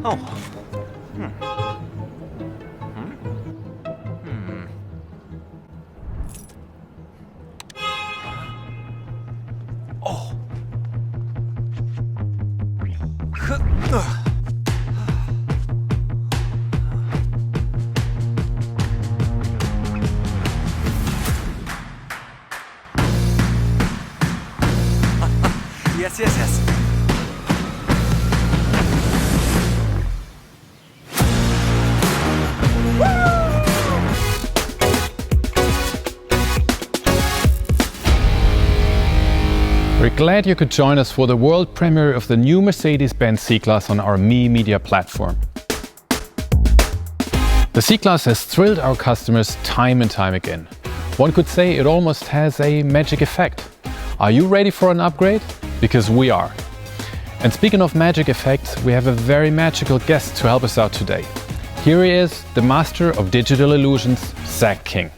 Oh. Oh. Yes, yes, yes. We're glad you could join us for the world premiere of the new Mercedes-Benz C-Class on our Media platform. The C-Class has thrilled our customers time and time again. One could say it almost has a magic effect. Are you ready for an upgrade? Because we are. And speaking of magic effects, we have a very magical guest to help us out today. Here he is, the master of digital illusions, Zach King.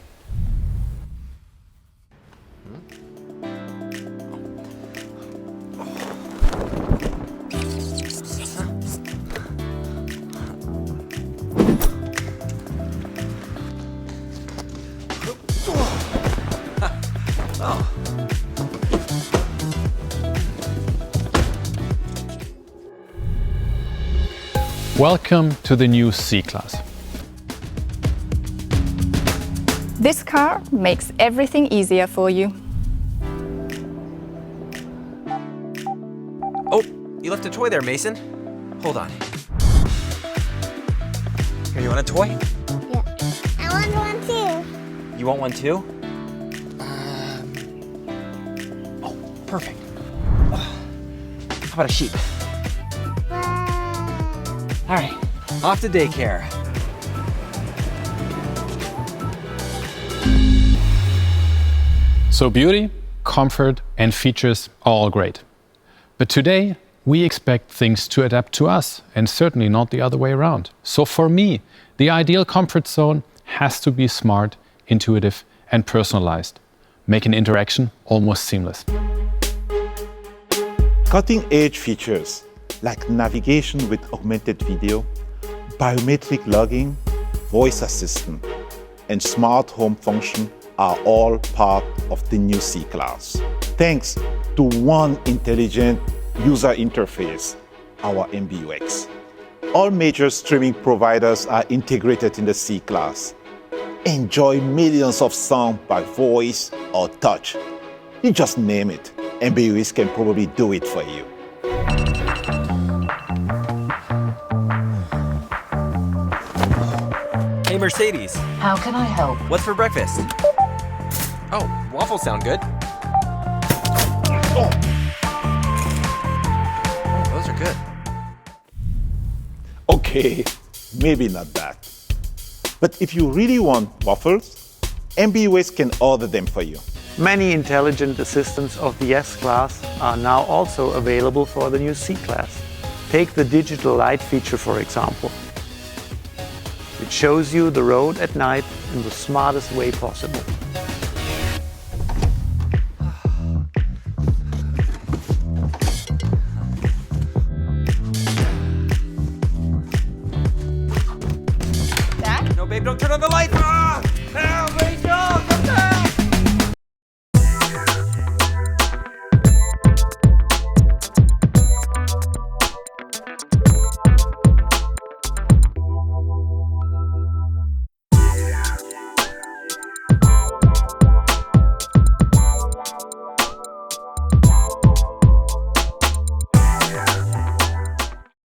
Welcome to the new C-Class. This car makes everything easier for you. Oh, you left a toy there, Mason. Hold on. Here, you want a toy? Yeah. I want one too. You want one too? Oh, perfect. How about a sheep? All right, off to daycare. So beauty, comfort and features are all great. But today we expect things to adapt to us and certainly not the other way around. So for me, the ideal comfort zone has to be smart, intuitive and personalized. Make an interaction almost seamless. Cutting-edge features like navigation with augmented video, biometric logging, voice assistant, and smart home function are all part of the new C-Class. Thanks to one intelligent user interface, our MBUX. All major streaming providers are integrated in the C-Class. Enjoy millions of sound by voice or touch. You just name it. MBUX can probably do it for you. Hey, Mercedes. How can I help? What's for breakfast? Oh, waffles sound good. Oh, those are good. Okay, maybe not that. But if you really want waffles, MBUX can order them for you. Many intelligent assistants of the S-Class are now also available for the new C-Class. Take the digital light feature, for example. It shows you the road at night in the smartest way possible. No, babe, don't turn on the light! Ah! Help me!